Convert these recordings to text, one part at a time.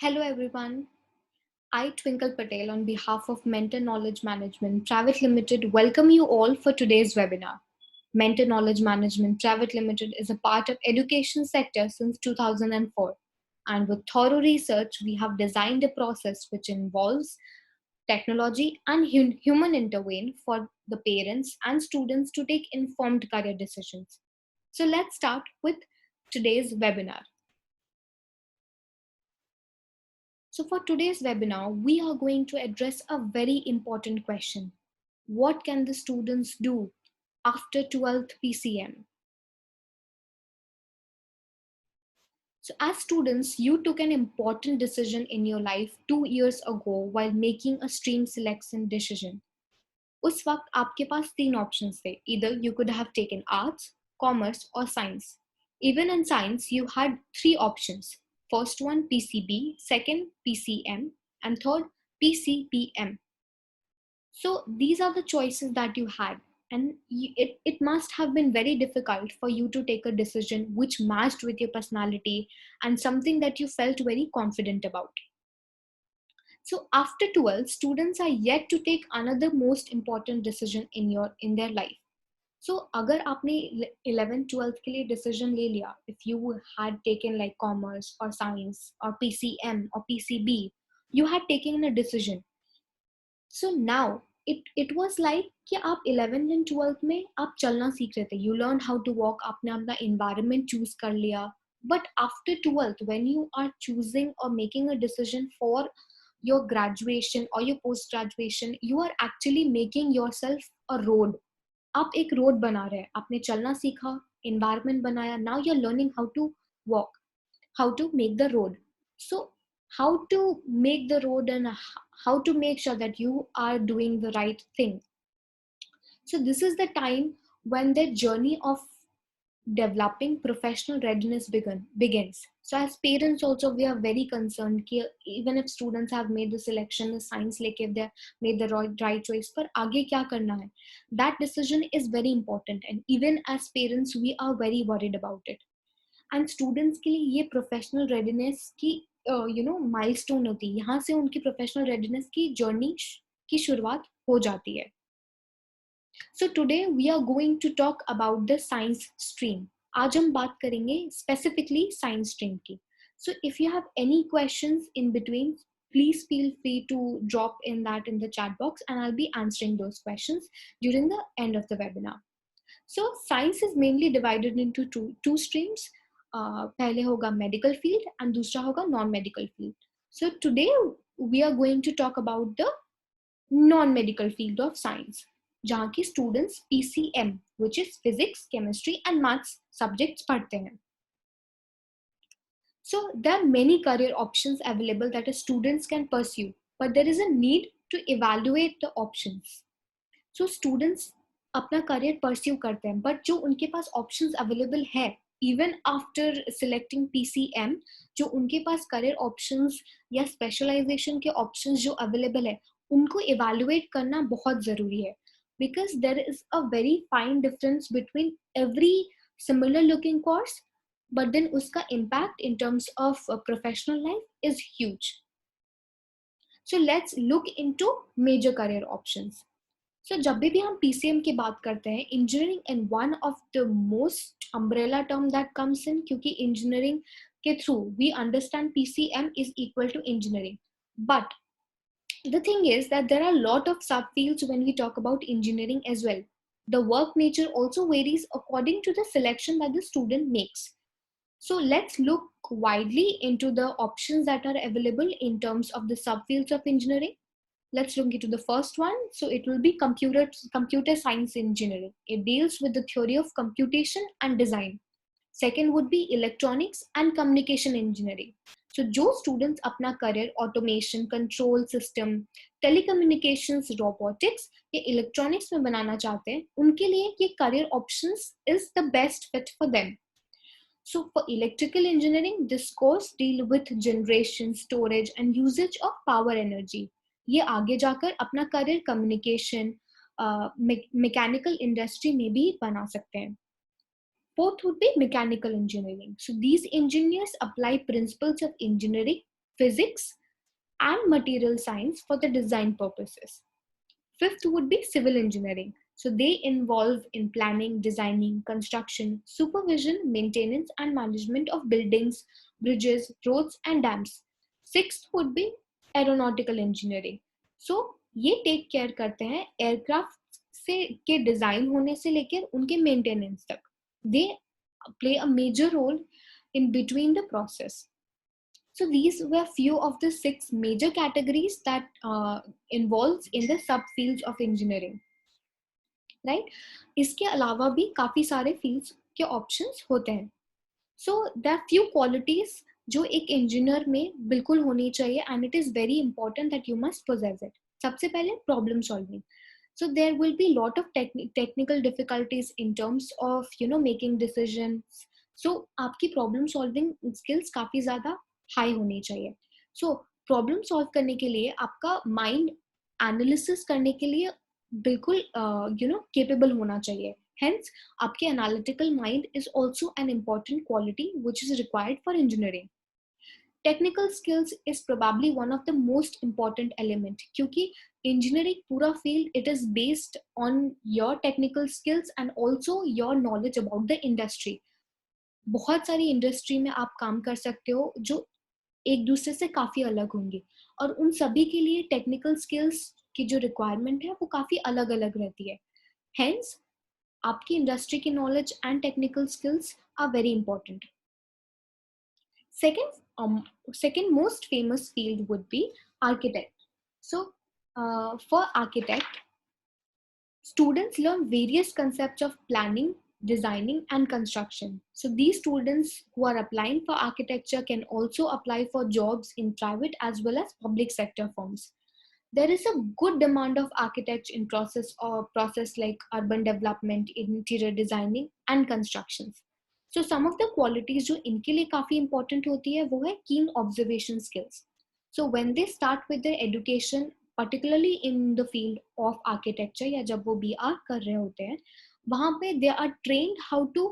Hello everyone. I, Twinkle Patel, on behalf of Mentor Knowledge Management Private Limited, welcome you all for today's webinar. Mentor Knowledge Management Private Limited is a part of education sector since 2004. And with thorough research, we have designed a process which involves technology and human intervene for the parents and students to take informed career decisions. So let's start with today's webinar. So for today's webinar, we are going to address a very important question. What can the students do after 12th PCM? So as students, you took an important decision in your life 2 years ago while making a stream selection decision. उस वक्त आपके पास तीन options थे. Either you could have taken arts, commerce or science. Even in science, you had three options. First one PCB, second PCM, and third PCPM. So these are the choices that you had. And it must have been very difficult for you to take a decision which matched with your personality and something that you felt very confident about. So after 12, students are yet to take another most important decision in their life. So अगर आपने 11th 12th के लिए decision ले लिया, if you had taken like commerce or science or PCM or PCB, you had taken a decision. So now it was like कि आप 11th and 12th में आप चलना सीख रहे थे. You learned how to walk. आपने अपना environment choose कर लिया. But after 12th, when you are choosing or making a decision for your graduation or your post graduation, you are actually making yourself a road. आप एक road बना रहे हैं. आपने चलना सीखा, environment बनाया. Now you're learning how to walk, how to make the road. So how to make the road and how to make sure that you are doing the right thing. So this is the time when the journey of developing professional readiness begins. So as parents also, we are very concerned कि even if students have made the selection, the science लेके they made the right choice, पर आगे क्या करना है? That decision is very important, and even as parents, we are very worried about it. And students के लिए ये professional readiness की माइलस्टोन होती है. यहाँ से उनकी प्रोफेशनल रेडीनेस की जर्नी की शुरुआत हो जाती है. So today we are going to talk about the science stream. आज हम बात करेंगे स्पेसिफिकली साइंस स्ट्रीम की. So if you have any questions in between, please feel free to drop in the chat box, and I'll be answering those questions during the end of the webinar. So science is mainly divided into two streams. पहले होगा medical field and दूसरा होगा non-medical field. So today we are going to talk about the non-medical field of science, जहाँ की students PCM, which is physics, chemistry and maths subjects पढ़ते हैं. So there are many career options available that students can pursue, but there is a need to evaluate the options. So students अपना career pursue करते हैं, but जो उनके पास options available है even after selecting PCM, जो उनके पास करियर ऑप्शंस या स्पेशलाइजेशन के ऑप्शंस जो अवेलेबल है, उनको इवैल्यूएट करना बहुत जरूरी है. Because there is a very fine difference between every similar looking course, but then उसका impact in terms of professional life is huge. So let's look into major career options. So जब भी हम PCM की बात करते हैं, engineering and one of the most umbrella term that comes in, क्योंकि engineering के through we understand PCM is equal to engineering. But the thing is that there are a lot of subfields when we talk about engineering as well. The work nature also varies according to the selection that the student makes. So let's look widely into the options that are available in terms of the subfields of engineering. Let's look into the first one. So it will be computer science engineering. It deals with the theory of computation and design. Second would be electronics and communication engineering. So जो students अपना career automation, control system, telecommunications, robotics या electronics में बनाना चाहते हैं, उनके लिए ये career options is the best fit for them. So for electrical engineering, this course deal with generation, storage and usage of power energy. ये आगे जाकर अपना करियर कम्युनिकेशन, मैकेनिकल इंडस्ट्री में भी बना सकते हैं. Fourth would be mechanical engineering. So these engineers apply principles of engineering, physics, and material science for the design purposes. Fifth would be civil engineering. So they involve in planning, designing, construction, supervision, maintenance, and management of buildings, bridges, roads, and dams. Sixth would be aeronautical engineering. So ये take care करते हैं aircraft से के design होने से लेकर उनके maintenance तक. They play a major role in between the process. So these were few of the 6 major categories that involves in the subfields of engineering, right? इसके अलावा भी काफी सारे fields के options होते हैं. So there are few qualities जो एक engineer में बिल्कुल होनी चाहिए, and it is very important that you must possess it. सबसे पहले problem solving. So there will be lot of technical difficulties in terms of making decisions. So आपकी problem solving skills काफी ज़्यादा high होनी चाहिए. So problem solve करने के लिए आपका mind analysis करने के लिए बिल्कुल capable होना चाहिए. Hence, आपके analytical mind is also an important quality which is required for engineering. Technical skills is probably one of the most important element क्योंकि engineering पूरा field it is based on your technical skills and also your knowledge about the industry. बहुत सारी industry में आप काम कर सकते हो जो एक दूसरे से काफी अलग होंगे और उन सभी के लिए टेक्निकल स्किल्स की जो रिक्वायरमेंट है वो काफी अलग अलग रहती है. Hence, आपकी इंडस्ट्री की knowledge and technical skills are very important. Second most famous field would be architect. So for architect, students learn various concepts of planning, designing, and construction. So these students who are applying for architecture can also apply for jobs in private as well as public sector firms. There is a good demand of architects in process like urban development, interior designing, and constructions. So some of the qualities जो इनके लिए काफी important होती है वो है keen observation skills. So when they start with their education, particularly in the field of architecture या जब वो BR कर रहे होते हैं, वहाँ पे they are trained how to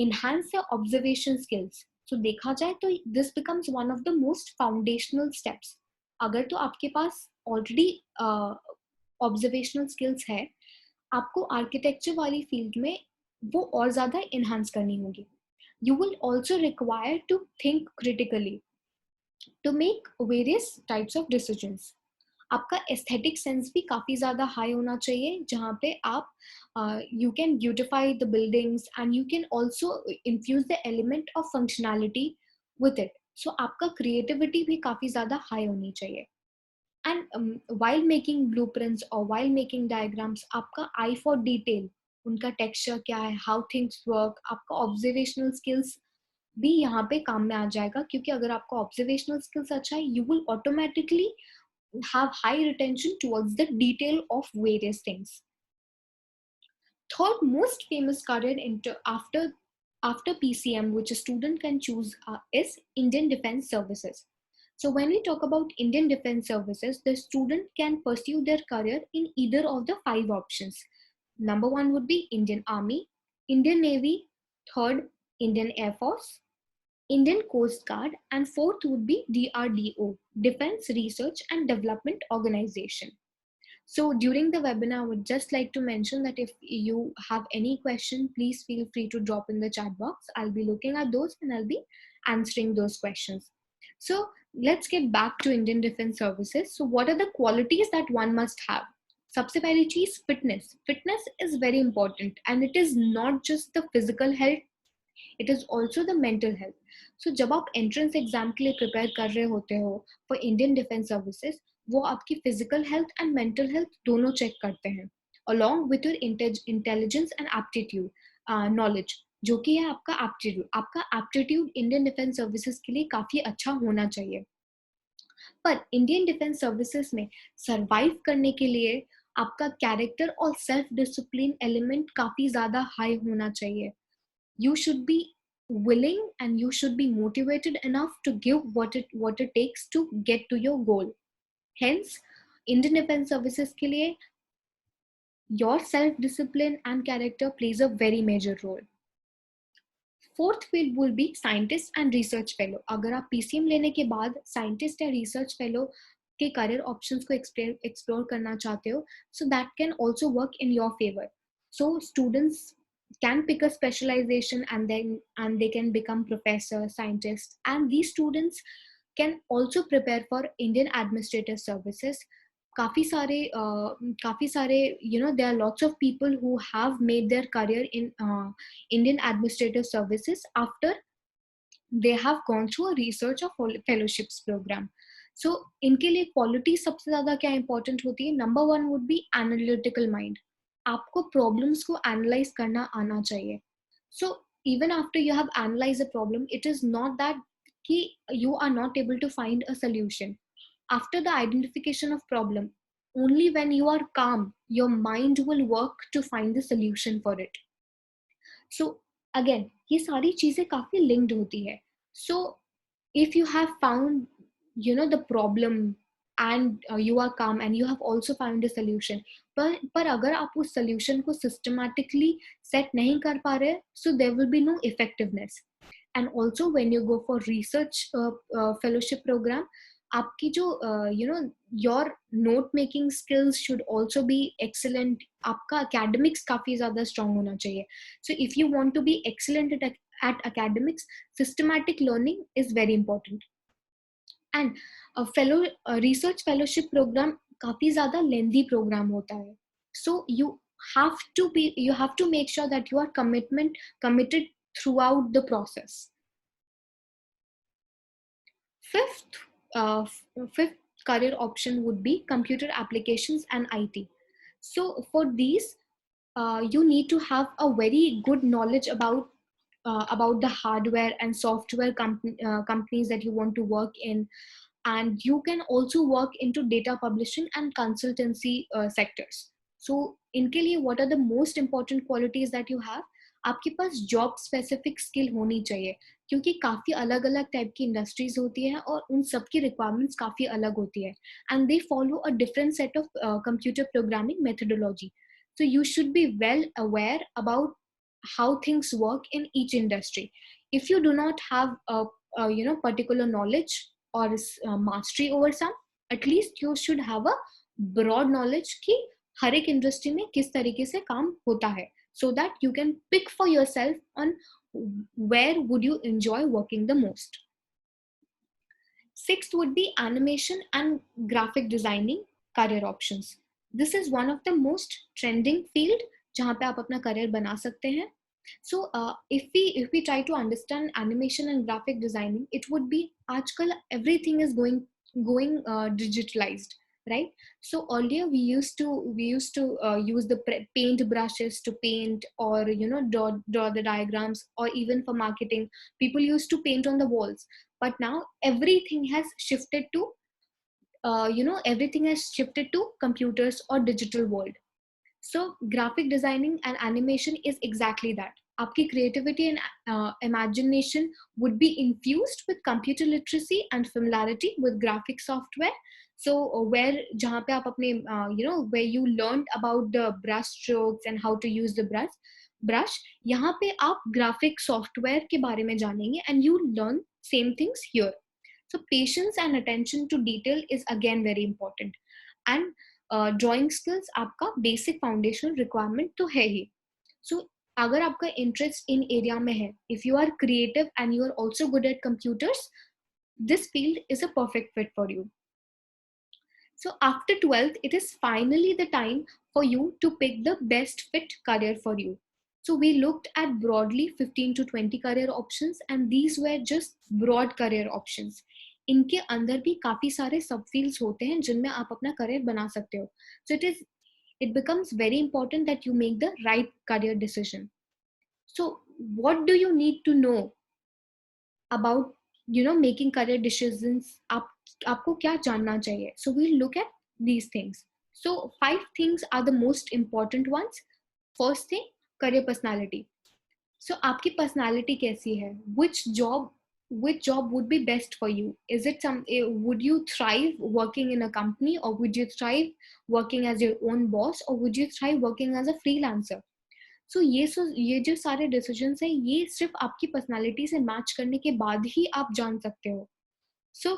enhance their observation skills. So देखा जाए तो this becomes one of the most foundational steps. अगर तो आपके पास ऑलरेडी ऑब्जर्वेशनल स्किल्स है, आपको आर्किटेक्चर वाली फील्ड में वो और ज्यादा एनहांस करनी होगी. You will also require to think critically to make various types of decisions. आपका एस्थेटिक सेंस भी काफी ज्यादा हाई होना चाहिए जहाँ पे आप you can beautify the buildings and you can also infuse the element of functionality with it. So आपका क्रिएटिविटी भी काफी ज्यादा हाई होनी चाहिए. And while making blueprints or while making diagrams, आपका eye for detail, उनका texture क्या है, how things work, आपका observational skills भी यहाँ पे काम में आ जाएगा क्योंकि अगर आपका observational skills अच्छा है, you will automatically have high retention towards the detail of various things. Third most famous career after PCM, which a student can choose, is Indian Defence Services. So when we talk about Indian Defence Services, the student can pursue their career in either of the 5 options. Number 1 would be Indian Army, Indian Navy, third Indian Air Force, Indian Coast Guard, and fourth would be DRDO, Defence Research and Development Organization. So during the webinar, I would just like to mention that if you have any question, please feel free to drop in the chat box. I'll be looking at those and I'll be answering those questions. So let's get back to Indian Defence Services. So what are the qualities that one must have? सबसे पहली चीज fitness. Fitness is very important and it is not just the physical health, it is also the mental health. So जब आप entrance exam के लिए prepare कर रहे होते हो for Indian Defence Services, वो आपकी physical health and mental health दोनों check करते हैं along with your intelligence and aptitude knowledge, जो कि है आपका aptitude. आपका aptitude Indian Defence Services के लिए काफी अच्छा होना चाहिए. पर Indian Defence Services में survive करने के लिए आपका character और self discipline element काफी ज्यादा high होना चाहिए. You should be willing and you should be motivated enough to give what it takes to get to your goal. Hence, Indian Defence Services के लिए your self-discipline and character plays a very major role. Fourth field will be scientist and research fellow. अगर आप PCM लेने के बाद scientist या research fellow के career options को एक्सप्लोर करना चाहते हो, so that can also work in your favor. So students can pick a specialization and they can become professor, scientist, and these students can also prepare for Indian administrative services. काफी सारे there are lots of people who have made their career in Indian administrative services after they have gone through a research or fellowships program. So इनके लिए quality सबसे ज्यादा क्या important होती है? Number one would be analytical mind. आपको problems को analyse करना आना चाहिए. सो even after you have analyzed a problem, it is not that कि you are not able to find a solution. After the identification of problem, only when you are calm, your mind will work to find the solution for it. So again, ये सारी चीजें काफी linked होती है. So if you have found the problem and you are calm and you have also found a solution, पर अगर आप उस solution को systematically set नहीं कर पा रहे, so there will be no effectiveness. And also when you go for research fellowship program, आपकी जो your note making skills should also be excellent. आपका academics काफी ज्यादा strong होना चाहिए. So if you want to be excellent at academics, systematic learning is very important. And research fellowship program काफी ज्यादा lengthy program होता है. So you have to make sure that you are committed throughout the process. Fifth career option would be computer applications and IT. So for these, you need to have a very good knowledge about the hardware and software companies that you want to work in, and you can also work into data publishing and consultancy sectors. So इनके लिए what are the most important qualities that you have? आपके पास job specific skill होनी चाहिए, क्योंकि काफी अलग अलग type की इंडस्ट्रीज होती है और उन सब की रिक्वायरमेंट्स काफी अलग होती है, and they follow a different set of computer programming methodology. So you should be well aware about how things work in each industry. If you do not have a particular knowledge or mastery over some, at least you should have a broad knowledge कि हर एक industry में किस तरीके से काम होता है, so that you can pick for yourself on where would you enjoy working the most. Sixth would be animation and graphic designing career options. This is one of the most trending field जहाँ पे आप अपना career बना सकते हैं. So if we try to understand animation and graphic designing, it would be आजकल everything is going digitalized, right? So earlier we used to use the paint brushes to paint, or draw the diagrams, or even for marketing people used to paint on the walls. But now everything has shifted to computers or digital world. So graphic designing and animation is exactly that. आपकी creativity and imagination would be infused with computer literacy and familiarity with graphic software. So where जहाँ पे आप अपने where you learned about the brush strokes and how to use the brush, यहाँ पे आप graphic software के बारे में जानेंगे, and you learn same things here. So patience and attention to detail is again very important. And drawing skills आपका basic foundational requirement तो है ही. सो अगर आपका इंटरेस्ट इन एरिया में है, if you are creative and you are also good at computers, this field is a perfect fit for you. So after 12th, it is finally the time for you to pick the best fit career for you. So we looked at broadly 15 to 20 career options, and these were just broad career options. इनके अंदर भी काफी सारे सब fields होते हैं जिनमें आप अपना करियर बना सकते हो. So it becomes very important that you make the right career decision. So what do you need to know about making career decisions? आपको क्या जानना चाहिए? So we'll look at these things. So 5 things are the most important ones. First thing, career personality. So आपकी personality कैसी है? Which job would be best for you? Is it would you thrive working in a company, or would you thrive working as your own boss, or would you thrive working as a freelancer? ये जो सारे decisions हैं, ये सिर्फ आपकी personality से match करने के बाद ही आप जान सकते हो. सो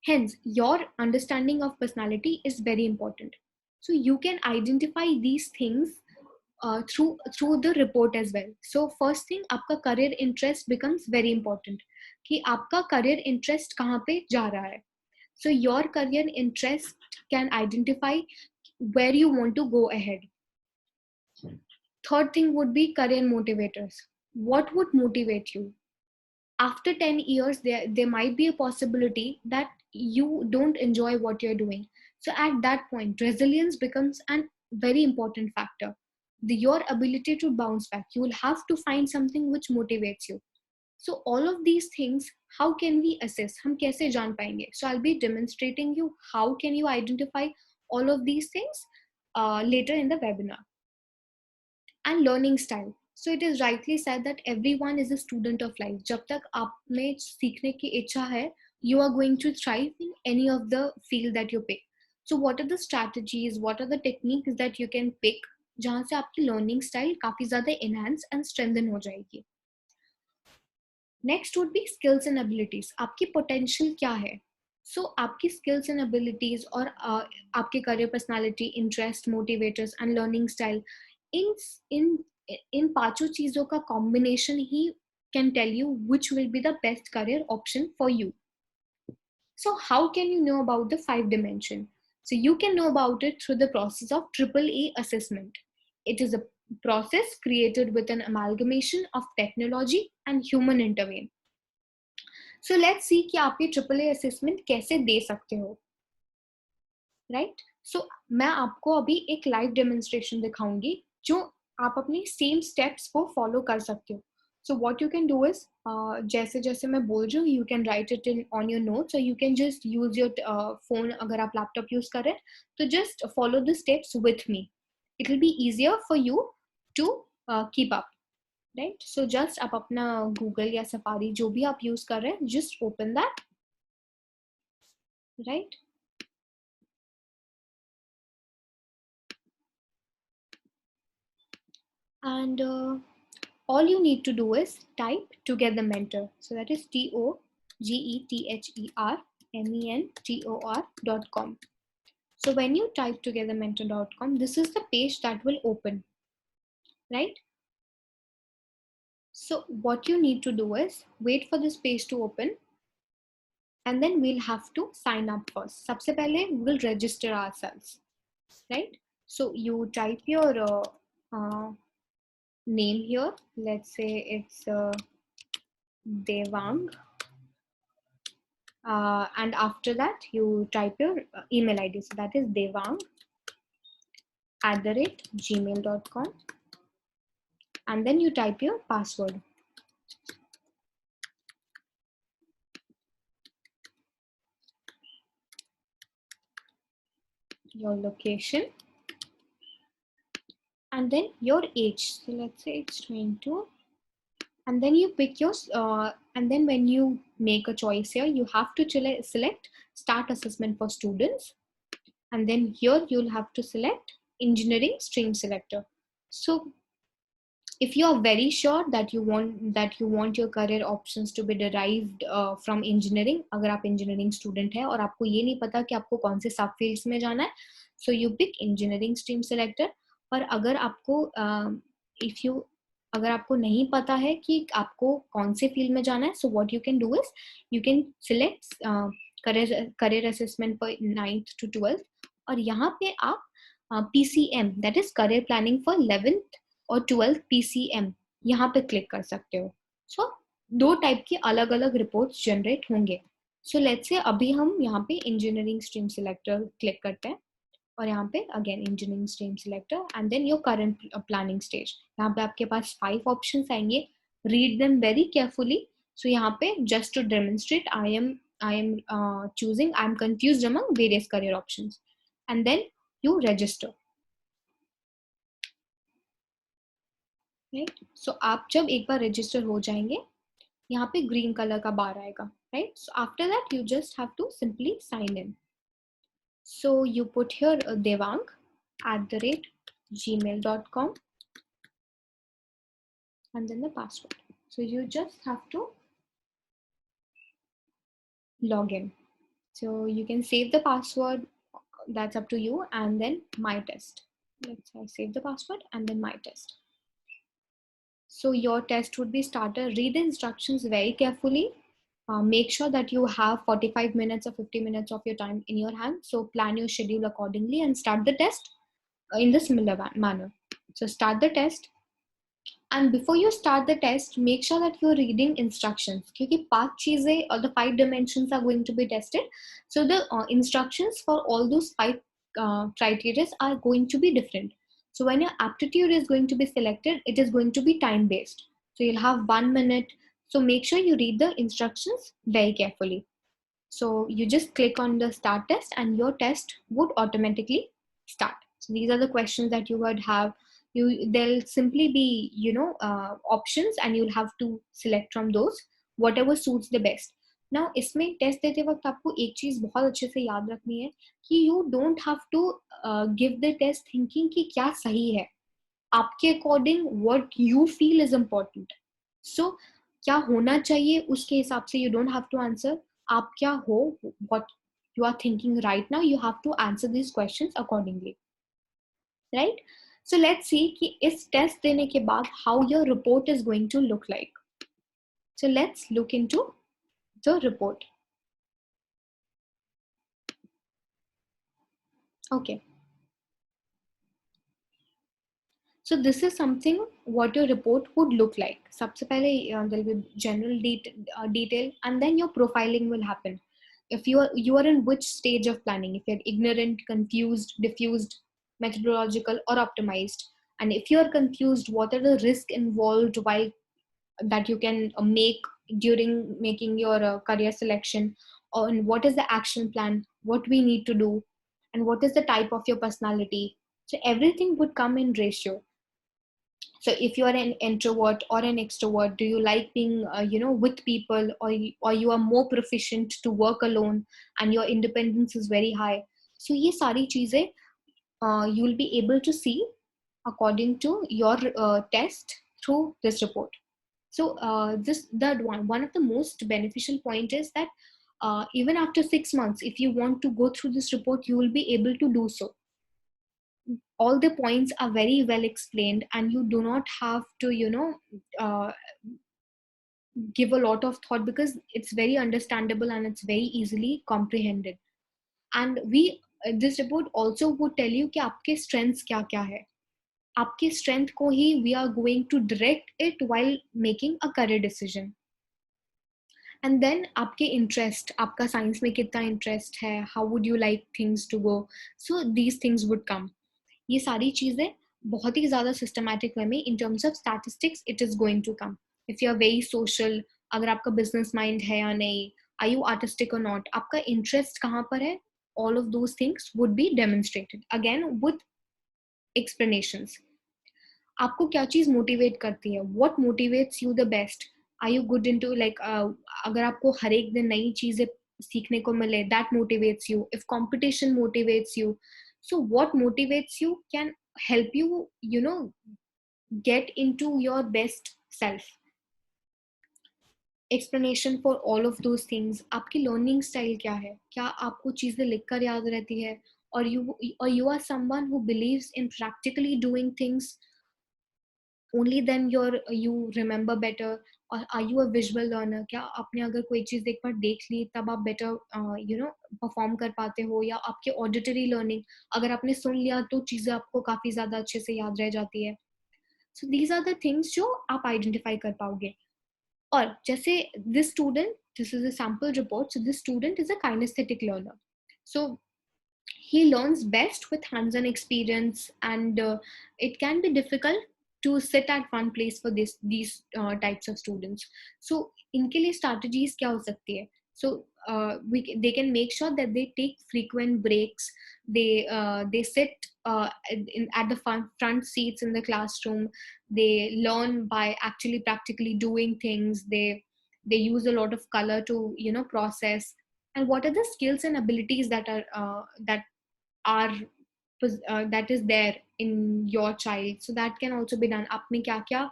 hence your understanding of personality is very important. So you can identify these things through the report as well. So first thing, आपका career interest becomes very important, कि आपका career interest कहाँ पे जा रहा है. So your career interest can identify where you want to go ahead. Third thing would be career motivators. What would motivate you? After 10 years, there might be a possibility that you don't enjoy what you're doing. So at that point, resilience becomes a very important factor. Your ability to bounce back, you will have to find something which motivates you. So all of these things, how can we assess? हम कैसे जान पाएंगे? So I'll be demonstrating you how can you identify all of these things later in the webinar. And learning style. So it is rightly said that everyone is a student of life. जब तक आप में सीखने की इच्छा है, you are going to thrive in any of the field that you pick. So what are the strategies, what are the techniques that you can pick जहाँ से आपकी learning style काफी ज़्यादा enhance and strengthen हो जाएगी. Next would be skills and abilities. आपकी potential क्या है? So आपकी skills and abilities और आपके career personality, interest, motivators and learning style, इन पांचों चीजों का combination he can tell you which will be the best career option for you. So how can you know about the 5 dimension? So you can know about it through the process of AAA assessment. It is a process created with an amalgamation of technology and human intervene. So let's see कि आप ये AAA assessment कैसे दे सकते हो. Right? So मैं आपको अभी एक live demonstration दिखाऊंगी जो आप अपनी सेम स्टेप्स को फॉलो कर सकते हो. So what you can do is, जैसे जैसे मैं बोल रही हूँ, you can write it in on your notes, और you can just use your phone. अगर आप लैपटॉप यूज कर रहे हैं तो just follow the steps with me. It will be easier for you to keep up. Right? So just आप अपना Google या सफारी जो भी आप यूज कर रहे हैं, just open that. Right? And all you need to do is type Together Mentor. So that is TOGETHERMENTOR.com. So when you type togethermentor.com, this is the page that will open, right? So what you need to do is wait for this page to open, and then we'll have to sign up first. Sabse pehle we'll register ourselves, right? So you type your name here. Let's say it's Devang. And after that, you type your email ID. So that is devang@gmail.com. And then you type your password. Your location. And then your age. So let's say it's 22. And then you pick your, and then when you make a choice here, you have to select start assessment for students. And then here you'll have to select engineering stream selector. So if you are very sure that you want your career options to be derived from engineering, अगर आप engineering student है और आपको ये नहीं पता कि आपको कौन से सब fields में जाना है, so you pick engineering stream selector. पर अगर आपको अगर आपको नहीं पता है कि आपको कौन से फील्ड में जाना है, so what you can do is you can select career assessment for 9th to 12th, और यहाँ पे आप PCM, that is career planning for 11th और 12th PCM यहाँ पे क्लिक कर सकते हो. सो दो टाइप की अलग अलग रिपोर्ट्स जनरेट होंगे. सो लेट्स से अभी हम यहाँ पे इंजीनियरिंग स्ट्रीम सिलेक्टर क्लिक करते हैं, और यहाँ पे again engineering stream selector and then your current planning stage. यहाँ पे आपके पास 5 ऑप्शंस आएंगे. Read them very carefully. So यहाँ पे just to demonstrate I am choosing, I am confused among various career options, and then you register. Right? So आप जब एक बार रजिस्टर हो जाएंगे, यहाँ पे ग्रीन कलर का बार आएगा. Right? So after that you just have to simply sign in. So you put here devang@gmail.com. and then the password. So you just have to log in. So you can save the password, that's up to you, and then my test. Let's say save the password and then my test. So your test would be started. Read the instructions very carefully. Make sure that you have 45 minutes or 50 minutes of your time in your hand. So plan your schedule accordingly and start the test in the similar manner. So start the test. And before you start the test, make sure that you're reading instructions. Because 5 or the 5 dimensions are going to be tested. So the instructions for all those 5 criteria are going to be different. So when your aptitude is going to be selected, it is going to be time based. So you'll have 1 minute. So make sure you read the instructions very carefully. So you just click on the start test and your test would automatically start. So these are the questions that you would have. There'll simply be options and you'll have to select from those whatever suits the best. Now इसमें test देते वक्त आपको एक चीज बहुत अच्छे से याद रखनी है कि you don't have to give the test thinking कि क्या सही है. आपके according what you feel is important. So क्या होना चाहिए उसके हिसाब से you don't have to answer. आप क्या हो, what you are thinking right now, you have to answer these questions accordingly, right? So let's see कि इस टेस्ट देने के बाद how your report is going to look like. So let's look into the report. Okay, so this is something what your report would look like. सबसे पहले there will be general detail and then your profiling will happen. If you are in which stage of planning, if you're ignorant, confused, diffused, methodological, or optimized, and if you're confused, what are the risks involved while that you can make during making your career selection, or what is the action plan, what we need to do, and what is the type of your personality. So everything would come in ratio. So if you are an introvert or an extrovert, do you like being with people, or you are more proficient to work alone and your independence is very high. So ye sari cheezein you will be able to see according to your test through this report. So this that one of the most beneficial point is that even after 6 months, if you want to go through this report, you will be able to do so. All the points are very well explained and you do not have to uh, give a lot of thought, because it's very understandable and it's very easily comprehended. And we this report also would tell you कि आपके strengths क्या क्या है. आपके strength को ही we are going to direct it while making a career decision. And then आपके interest, आपका science में कितना interest है, how would you like things to go. So these things would come. ये सारी चीजें बहुत ही ज्यादा सिस्टमैटिक वे में in terms of statistics it is going to come. If you are very social, अगर आपका बिजनेस माइंड है या नहीं, आर यू आर्टिस्टिक और नॉट, आपका इंटरेस्ट कहाँ पर है, all of those things would be demonstrated again with explanations. आपको क्या चीज मोटिवेट करती है, what motivates you the best, are you good into like अगर आपको हर एक दिन नई चीजें सीखने को मिले, that motivates you. If competition motivates you, so what motivates you can help you get into your best self. Explanation for all of those things. आपकी learning style क्या है, क्या आपको चीजें लिखकर याद रहती है, or you are someone who believes in practically doing things, only then you remember better, or are you a visual learner, क्या आपने अगर कोई चीज एक बार देख ली तब आप better परफॉर्म कर पाते हो, या आपके ऑडिटरी लर्निंग, अगर आपने सुन लिया तो चीजें आपको काफी ज्यादा अच्छे से याद रह जाती है. So these are the things जो आप आइडेंटिफाई कर पाओगे. और जैसे this is a sample report, so this student is a kinesthetic learner. So he learns best with hands-on experience, and it can be difficult to sit at one place for these types of students. So इनके लिए strategies क्या हो सकती है? So they can make sure that they take frequent breaks. They sit at the front seats in the classroom. They learn by actually practically doing things. They use a lot of color to process. And what are the skills and abilities are that is there in your child, so that can also be done. आप में क्या क्या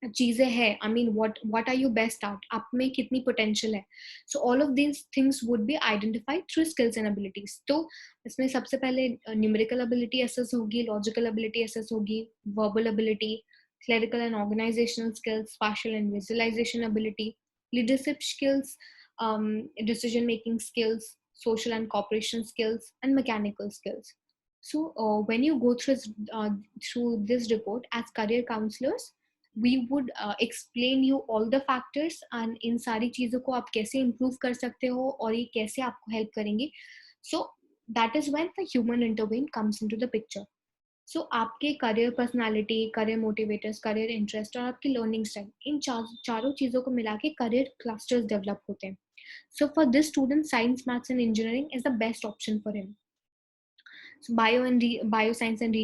चीजें हैं, I mean what are you best at, आप में कितनी potential है. So all of these things would be identified through skills and abilities. तो इसमें सबसे पहले न्यूमेरिकल एबिलिटी एसेस होगी, लॉजिकल एबिलिटी एसेस होगी, verbal ability, clerical and organisational skills, spatial and visualisation ability, leadership skills, decision making skills, social and cooperation skills, and mechanical skills. So when you go through this report as career counselors, we would explain you all the factors and इन सारी चीजों को आप कैसे improve कर सकते हो और ये कैसे आपको help करेंगे. So that is when the human intervene comes into the picture. So आपके career personality, career motivators, career interest और आपकी learning style, इन चारों चीजों को मिला के career clusters develop होते हैं. So for this student, science, maths and engineering is the best option for him. So bioscience and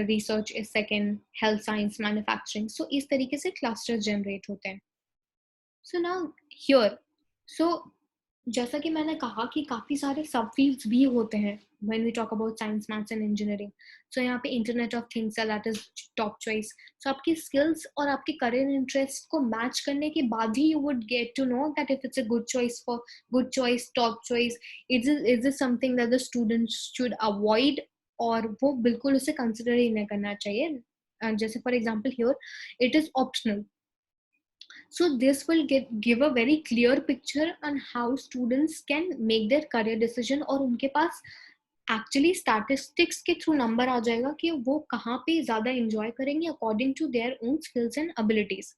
research is second, health science, manufacturing. So इस तरीके से clusters generate होते हैं. So now here, so जैसा कि मैंने कहा कि काफी सारे सब फील्ड्स भी होते हैं when we talk about science, maths and engineering. So यहाँ पे internet of things है, that is top choice. So आपकी skills और आपके career interest को match करने के बाद ही you would get to know that if it's a good choice, top choice, is this something that the students should avoid और वो बिल्कुल उसे consider ही नहीं करना चाहिए. जैसे for example here, it is optional. So this will give a very clear picture on how students can make their career decision और उनके पास actually statistics के through number आ जाएगा कि वो कहाँ पे ज़्यादा enjoy करेंगे according to their own skills and abilities.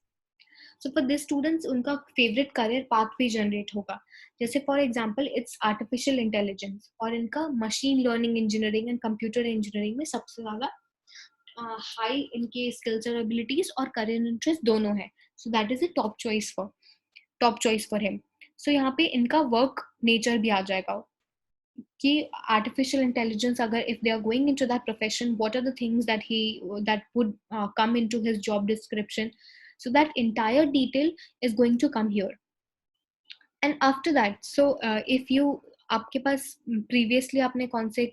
So for this students उनका favorite career path भी generate होगा. जैसे for example it's artificial intelligence और इनका machine learning engineering and computer engineering में सबसे ज़्यादा हाई इनके स्किल्स और एबिलिटीज और करियर इंटरेस्ट दोनों है. So that is a top choice for him. So यहाँ पे इनका वर्क नेचर भी आ जाएगा कि आर्टिफिशियल इंटेलिजेंस अगर if they are going into that profession, what are the things that would come into his job description. So that entire detail is going to come here. And after that, so if you आपके पास previously आपने कौन से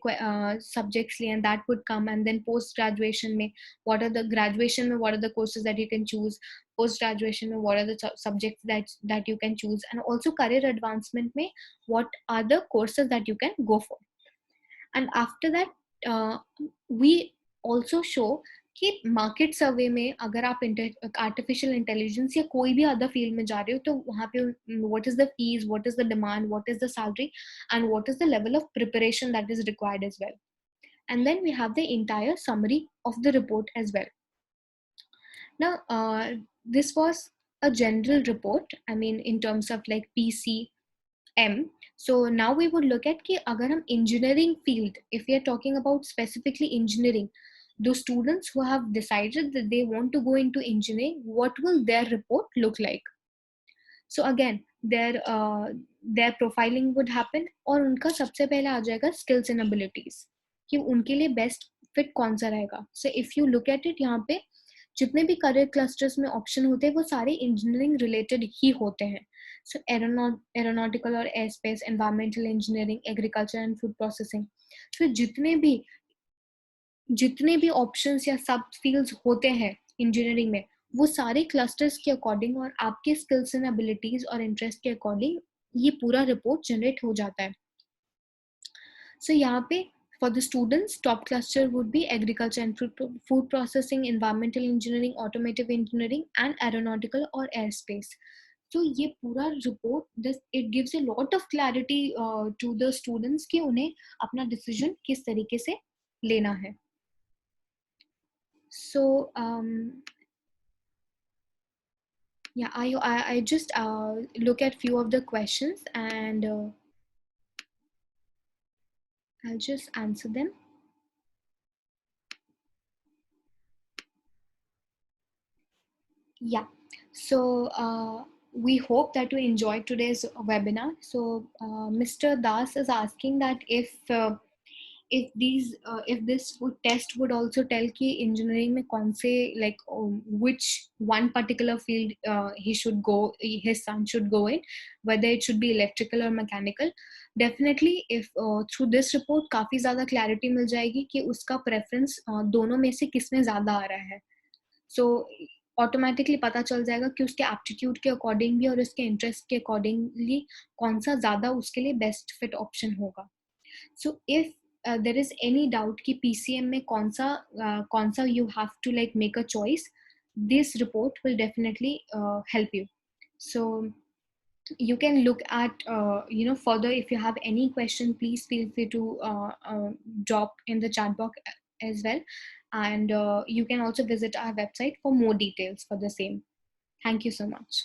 subjects लिए and that would come, and then post graduation में what are the graduation में what are the courses that you can choose, post graduation में what are the subjects that you can choose, and also career advancement में what are the courses that you can go for. And after that we also show कि market सर्वे में अगर आप artificial intelligence या कोई भी other field में जा रहे हो तो वहाँ पे what is the fees, what is the demand, what is the salary and what is the level of preparation that is required as well. And then we have the entire summary of the report as well. Now this was a general report, I mean in terms of like PCM. So now we would look at कि अगर हम engineering field, if we are talking about specifically engineering, those students who have decided that they want to go into engineering, what will their report look like? So again, their profiling would happen और उनका सबसे पहले आ जाएगा skills and abilities कि उनके लिए best fit कौन सा रहेगा. So if you look at it, यहाँ पे जितने भी career clusters में option होते हैं वो सारे engineering related ही होते हैं. So aeronautical और airspace, environmental engineering, agriculture and food processing. So जितने भी ऑप्शंस या सब फील्ड्स होते हैं इंजीनियरिंग में वो सारे क्लस्टर्स के अकॉर्डिंग और आपके स्किल्स एंड एबिलिटीज और इंटरेस्ट के अकॉर्डिंग ये पूरा रिपोर्ट जनरेट हो जाता है. सो यहाँ पे for the students, top cluster would be agriculture and food processing, environmental engineering, automotive engineering and aeronautical or airspace. So ये पूरा report it gives a lot of clarity to the students कि उन्हें अपना decision किस तरीके से लेना है. So yeah, I just look at few of the questions and I'll just answer them. Yeah, so we hope that you enjoyed today's webinar. So Mr. Das is asking that if this test would also tell कि engineering में कौन से like which one particular field his son should go in, whether it should be electrical or mechanical. Definitely if through this report काफी ज़्यादा clarity मिल जाएगी कि उसका preference दोनों में से किस में ज़्यादा आ रहा है. So ऑटोमेटिकली पता चल जाएगा कि उसके एप्टीट्यूड के अकॉर्डिंग भी और उसके इंटरेस्ट के अकॉर्डिंगली कौन सा ज़्यादा उसके लिए बेस्ट फिट ऑप्शन होगा. So if there is any doubt कि PCM में कौन सा you have to like make a choice, this report will definitely help you. So you can look at further. If you have any question, please feel free to drop in the chat box as well, and you can also visit our website for more details for the same. Thank you so much.